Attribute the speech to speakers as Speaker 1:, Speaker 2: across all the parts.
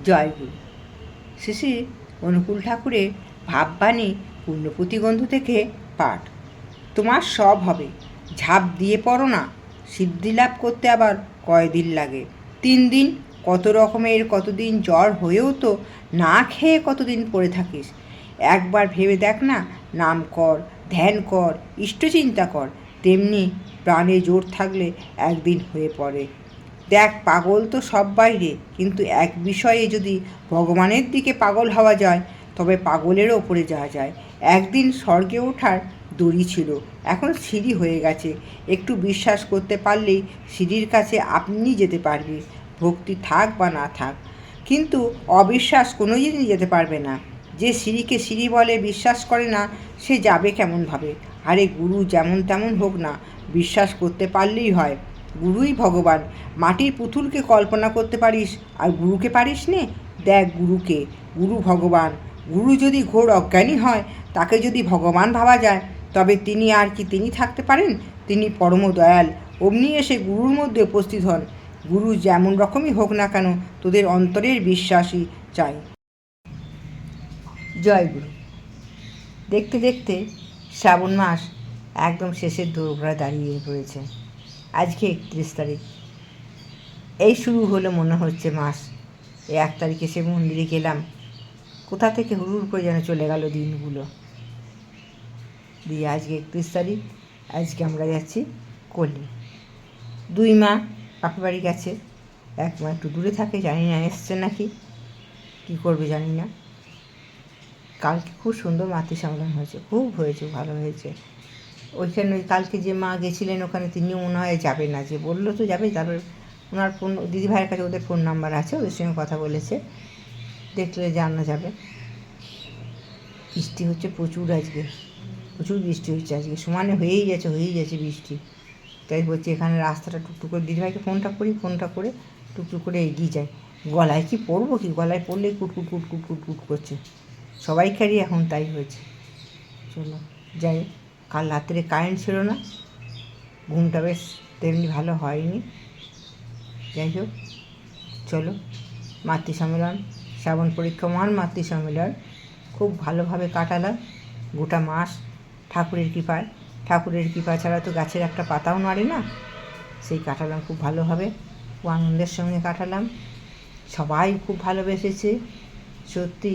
Speaker 1: জয়গুরু। শ্রী শ্রী অনুকূল ঠাকুরের ভাববাণী পূর্ণপ্রতিগন্ধ থেকে পাঠ। তোমার সব হবে, ঝাঁপ দিয়ে পড়ো না। সিদ্ধি লাভ করতে আবার কয়দিন লাগে? 3 দিন। কত রকমের কতদিন জ্বর হয়েও তো না খেয়ে কতদিন পড়ে থাকিস। একবার ভেবে দেখ না, নাম কর, ধ্যান কর, ইষ্টচিন্তা কর, তেমনি প্রাণে জোর থাকলে একদিন হয়ে পড়ে। দেখ, পাগল তো সব বাইরে, কিন্তু এক বিষয়ে যদি ভগবানের দিকে পাগল হওয়া যায় তবে পাগলেরও ওপরে যাওয়া যায়। একদিন স্বর্গে ওঠার দড়ি ছিল, এখন সিঁড়ি হয়ে গেছে। একটু বিশ্বাস করতে পারলেই সিঁড়ির কাছে আপনি যেতে পারবে, ভক্তি থাক বা না থাক। কিন্তু অবিশ্বাস কোনো দিনই যেতে পারবে না। যে সিঁড়িকে সিঁড়ি বলে বিশ্বাস করে না, সে যাবে কেমনভাবে? আরে গুরু যেমন তেমন হোক না, বিশ্বাস করতে পারলেই হয়। গুরুই ভগবান। মাটির পুতুলকে কল্পনা করতে পারিস, আর গুরুকে পারিস নে? দেখ গুরুকে, গুরু ভগবান। গুরু যদি ঘোর অজ্ঞানী হয়, তাকে যদি ভগবান ভাবা যায়, তবে তিনি আর কি তিনি থাকতে পারেন? তিনি পরম দয়াল, অমনি এসে গুরুর মধ্যে উপস্থিত হন। গুরু যেমন রকমই হোক না কেন, তোদের অন্তরের বিশ্বাসই চাই। জয় গুরু। দেখতে দেখতে শ্রাবণ মাস একদম শেষের দোরগোড়ায় দাঁড়িয়ে পড়েছে। আজকে 31 তারিখ। এই শুরু হলো মনে হচ্ছে মাস। এই 1 তারিখে সে মন্দিরে গেলাম, কোথা থেকে হুড় করে যেন চলে গেল দিনগুলো। দিয়ে আজকে 31 তারিখ, আজকে আমরা যাচ্ছি কলি। 2 মা বাপের বাড়ি গেছে, 1 মা একটু দূরে থাকে, জানি না এসছে নাকি, কী করবে জানি না। কালকে খুব সুন্দর মাতৃ সম্মেলন হয়েছে, খুব হয়েছে, ভালো হয়েছে। ওইখানে ওই কালকে যে মা গেছিলেন ওখানে, তিনিও মনে হয় যাবে না, যে বললো তো যাবে। তারপর ওনার ফোন, দিদিভাইয়ের কাছে ওদের ফোন নাম্বার আছে, ওদের সঙ্গে কথা বলেছে, দেখলে জানা যাবে। বৃষ্টি হচ্ছে প্রচুর, আজকে প্রচুর বৃষ্টি হচ্ছে, আজকে সমানে হয়েই যাচ্ছে বৃষ্টি। তাই বলছি এখানে রাস্তাটা টুকটুক করে, দিদিভাইকে ফোনটা করে টুকটুক করে এগিয়ে যায়। গলায় কি পরবো, কি গলায় পরলেই কুটকুট কুটকুট কুটকুট করছে, সবাইকারই এখন তাই হয়েছে। চলো যাই। কাল রাত্রে কারেন্ট ছিল না, ঘুমটা বেশ তেমনি ভালো হয়নি। যাই হোক, চলো। মাতৃ সম্মেলন, শ্রাবণ পরীক্ষমান মাতৃ সম্মেলন খুব ভালোভাবে কাটালাম গোটা মাস, ঠাকুরের কৃপায়। ঠাকুরের কৃপা ছাড়া তো গাছের একটা পাতাও নাড়ে না। সেই কাটালাম খুব ভালোভাবে, খুব আনন্দের সঙ্গে কাটালাম। সবাই খুব ভালোবেসেছে। সত্যি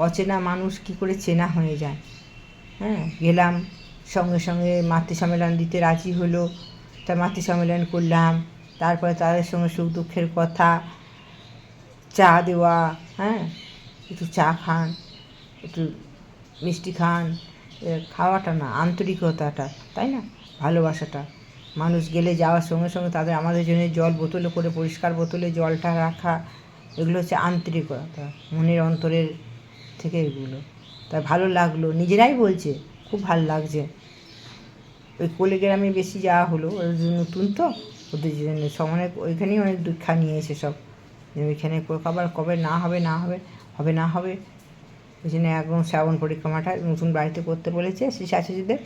Speaker 1: অচেনা মানুষ কি করে চেনা হয়ে যায়। হ্যাঁ, গেলাম, সঙ্গে সঙ্গে মাতৃ সম্মেলন দিতে রাজি হলো, তা মাতৃ সম্মেলন করলাম। তারপরে তাদের সঙ্গে সুখ দুঃখের কথা, চা দেওয়া, হ্যাঁ, একটু চা খান, একটু মিষ্টি খান। খাওয়াটা না, আন্তরিকতাটা, তাই না? ভালোবাসাটা। মানুষ গেলে যাওয়ার সঙ্গে সঙ্গে তাদের আমাদের জন্য জল বোতলে করে, পরিষ্কার বোতলে জলটা রাখা, এগুলো হচ্ছে আন্তরিকতা, মনের অন্তরের থেকে এগুলো। তাই ভালো লাগলো, নিজেরাই বলছে খুব ভালো লাগছে। ওই কোলে গ্রামে বেশি যাওয়া হলো, নতুন তো, ওদের জন্য সমানে ওইখানেই অনেক দীক্ষা নিয়েছে সব। ওইখানে আবার কবে না হবে ওই জন্য একদম শ্রাবণ পরিক্রমাটা নতুন বাড়িতে করতে বলেছে শ্রী শাশুড়িদের,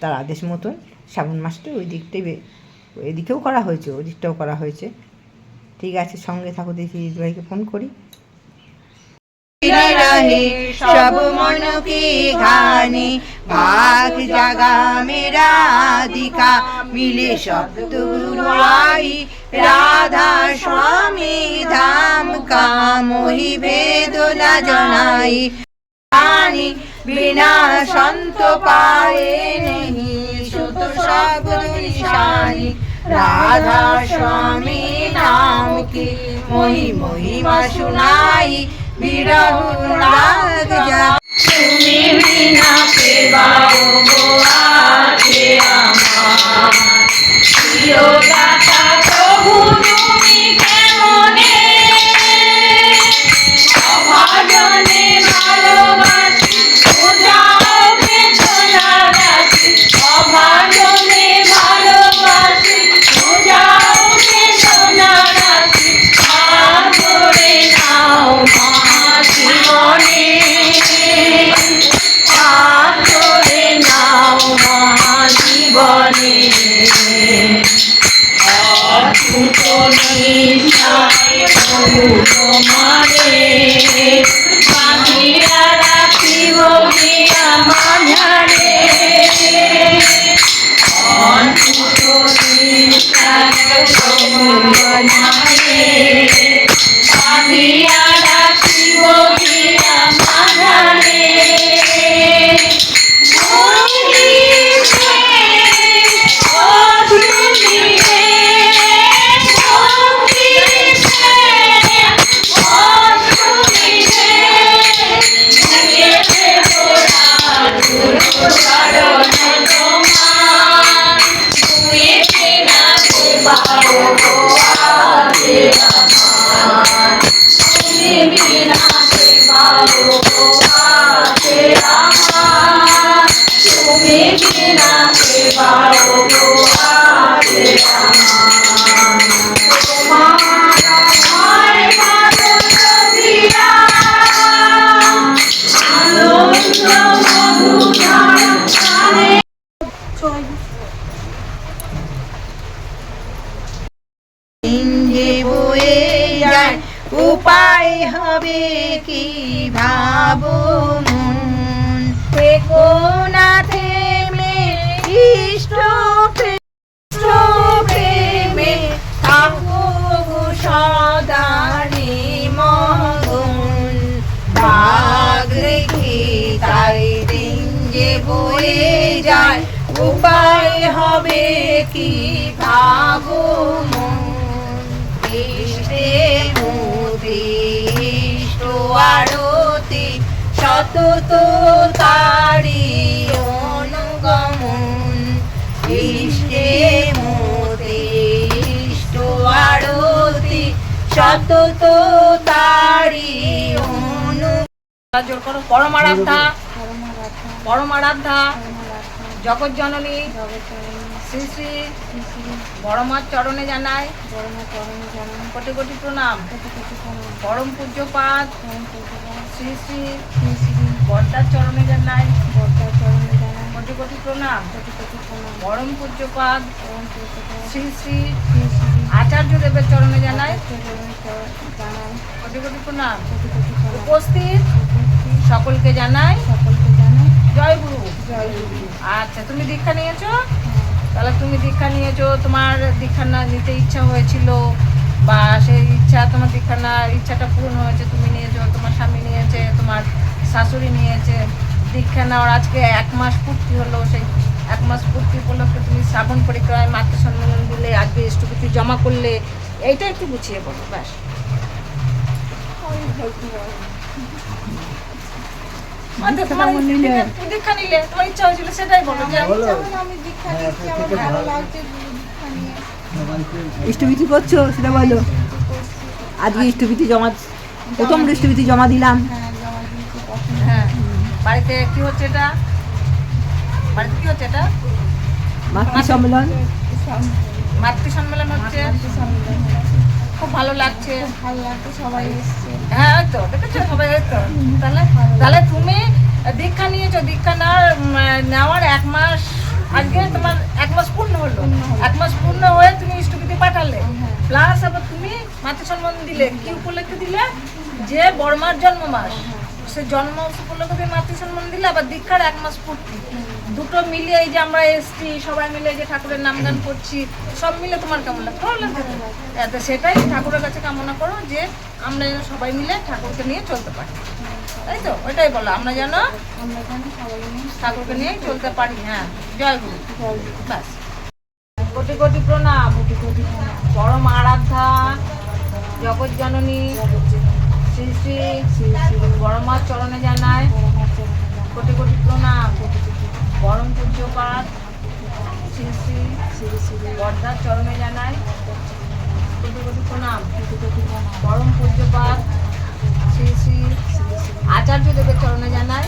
Speaker 1: তার আদেশ মতন শ্রাবণ মাসটা ওই দিকটাই, এদিকেও করা হয়েছে, ওই দিকটাও করা হয়েছে। ঠিক আছে, সঙ্গে থাকো, দেখি দিদিভাইকে ফোন করি।
Speaker 2: रहे सब मन की घानी, भाग जागा मेरा अधिका, मिले शब्द गुरुआई राधा स्वामी धाम का, मोहि भेद न जनाई, बिना संत पाए नहीं सुत शब्द निशानी, राधा स्वामी नाम की मोहि महिमा सुनाई, বিরহ রাগ যা তুমি বিনা পেবাও গো আছে আমার, প্রিয় দাতা প্রভু তুমি কেমনে, অভাজনে ভালোবাসি বোঝাও বেদনা রাশি, অভাজনে ভালোবাসি বোঝাও বেদনা রাশি, করে নাও জীবনে, করে নাও মহাজীবনে, তোমারে বাঁধিয়া রাখিব গিয়া মাঝারে অনন্ত নিষ্ঠার তোমারে বাঁধিয়া রাখিব গিয়া মাঝারে
Speaker 1: যে বয়ে যায় উপায় হবে কি ভাবো মন থেকো না থেমে ইষ্ট প্রেমে থাকো গো সদারে মগন ভাগ রেখে তাই দিন যে বয়ে যায় উপায় হবে কি ভাবো মন ইষ্টে মোদে ইষ্ট আরতি সতত তারি অনুগমন ইষ্টে মোদে ইষ্ট আরতি সতত তারি
Speaker 2: জোর করো পরমারাধ্যা পরমারাধ্যা জগৎ জননী শ্রী শ্রী বড়মার চরণে জানাই কোটি কোটি প্রণাম পরম পূজ্যপাদ শ্রী শ্রী বর্দার চরণে জানাই কোটি কোটি প্রণাম পরম পূজ্যপাদ শ্রী শ্রী আচার্য দেবের চরণে জানাই কোটি কোটি প্রণাম উপস্থিত সকলকে জানাই জয় গুরু। আচ্ছা, তুমি দীক্ষা নিয়েছো? তাহলে তুমি দীক্ষা নিয়েছো, তোমার দীক্ষা না নিতে ইচ্ছা হয়েছিল বা সেই ইচ্ছা তোমার দীক্ষা না ইচ্ছাটা পূরণ হয়েছে, তুমি নিয়েছো, তোমার স্বামী নিয়েছে, তোমার শাশুড়ি নিয়েছে। দীক্ষা নেওয়ার আজকে 1 মাস পূর্তি হলো, সেই 1 মাস পূর্তি উপলক্ষে তুমি শ্রাবণ পরিক্রমায় মাতৃ সম্মেলন দিলে, আজকে ইষ্টপতি জমা করলে, এইটা একটু গুছিয়ে বলো ব্যাস। তোমার দীক্ষা নিলে তোমার ইচ্ছা হয়েছিল সেটাই বলো।
Speaker 1: ইষ্টভীতি করছো সেটা বলো। আজকে ইষ্টভীতি জমা, প্রথম ইষ্টভীতি জমা দিলাম।
Speaker 2: হ্যাঁ, বাড়িতে কি হচ্ছে এটা? বাড়িতে কি হচ্ছে এটা?
Speaker 1: মাতৃ সম্মেলন।
Speaker 2: মাতৃ সম্মেলন হচ্ছে, খুব ভালো লাগছে। সবাই এসছে। হ্যাঁ, ওই তো দেখেছো সবাই। ওই তো তাহলে তুমি দীক্ষা নিয়েছো, দীক্ষা নেওয়ার 1 মাস আজকে তোমার 1 মাস পূর্ণ হলো। 1 মাস পূর্ণ হয়ে তুমি ইষ্টভীতি পাঠালে, প্লাস আবার তুমি মাতৃ সম্মেলন দিলে। কি উপলক্ষে দিলে? যে বড়মার জন্ম মাস, সে জন্ম উপলক্ষে তুমি মাতৃ সম্মেলন দিলে, আবার দীক্ষার 1 মাস পূর্তি, দুটো মিলিয়ে এই যে আমরা এসছি সবাই মিলে যে ঠাকুরের নাম গান করছি, সব মিলে তোমার কেমন লাগছে? ভালো লাগছে। সেটাই ঠাকুরের কাছে কামনা করো যে আমরা যেন সবাই মিলে ঠাকুরকে নিয়ে চলতে পারি, তাই তো? ওইটাই বলো, আমরা যেন ঠাকুরকে নিয়ে চলতে পারি। হ্যাঁ, জয় গুরু। ব্যাস, কোটি কোটি প্রণাম পরম আরাধ্যা জগৎ জননী শ্রী শ্রী বড়মার চরণে জানায় কোটি কোটি প্রণাম। পরম পূজ্যপাদ শ্রী শ্রী বর্দার চরণে জানাই কোটি কোটি প্রণাম। পরম পূজ্যপাদ শ্রী শ্রী আচার্য দেবের চরণে জানাই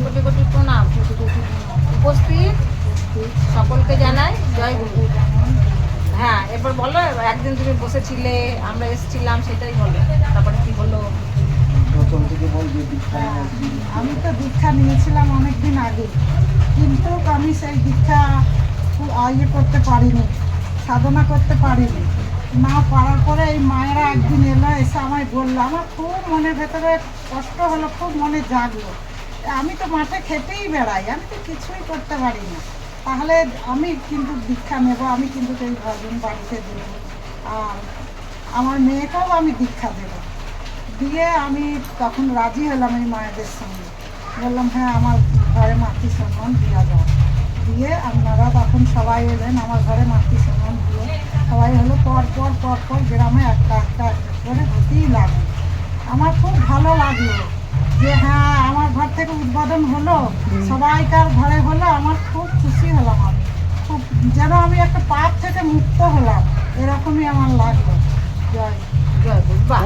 Speaker 2: কোটি কোটি প্রণাম। উপস্থিত সকলকে জানাই জয় গুরু। হ্যাঁ, এবার বলো, একদিন তুমি বসেছিলে, আমরা এসেছিলাম, সেটাই বলো। তারপরে কি হলো?
Speaker 3: আমি তো দীক্ষা নিয়েছিলাম অনেকদিন আগে, কিন্তু আমি সেই দীক্ষা ইয়ে করতে পারিনি, সাধনা করতে পারিনি। না পারার পরে এই মায়েরা একদিন এলো, এসে আমায় বললো, আমার খুব মনের ভেতরে কষ্ট হলো, খুব মনে জাগলো। আমি তো মাঠে খেতেই বেড়াই, আমি তো কিছুই করতে পারি না, তাহলে আমি কিন্তু দীক্ষা নেব, আমি কিন্তু এই ভজন বাড়িতে দেবো, আর আমার মেয়েকেও আমি দীক্ষা দেবো। দিয়ে আমি তখন রাজি হলাম এই মায়েদের সঙ্গে, বললাম হ্যাঁ আমার ঘরে মাতৃ সম্মান দেওয়া যায়। দিয়ে আপনারা তখন সবাই এলেন আমার ঘরে মাতৃ সম্মান দিয়ে সবাই হলো, পর গ্রামে একটা একটা একটা করে হতেই লাগলো। আমার খুব ভালো লাগলো যে হ্যাঁ আমার ঘর থেকে উদ্বোধন হলো, সবাইকার ঘরে হলো, আমার খুব খুশি হলাম। আমি খুব যেন আমি একটা পাপ থেকে মুক্ত হলাম, এরকমই আমার লাগলো। জয়
Speaker 2: জয় গুরু। বাহ।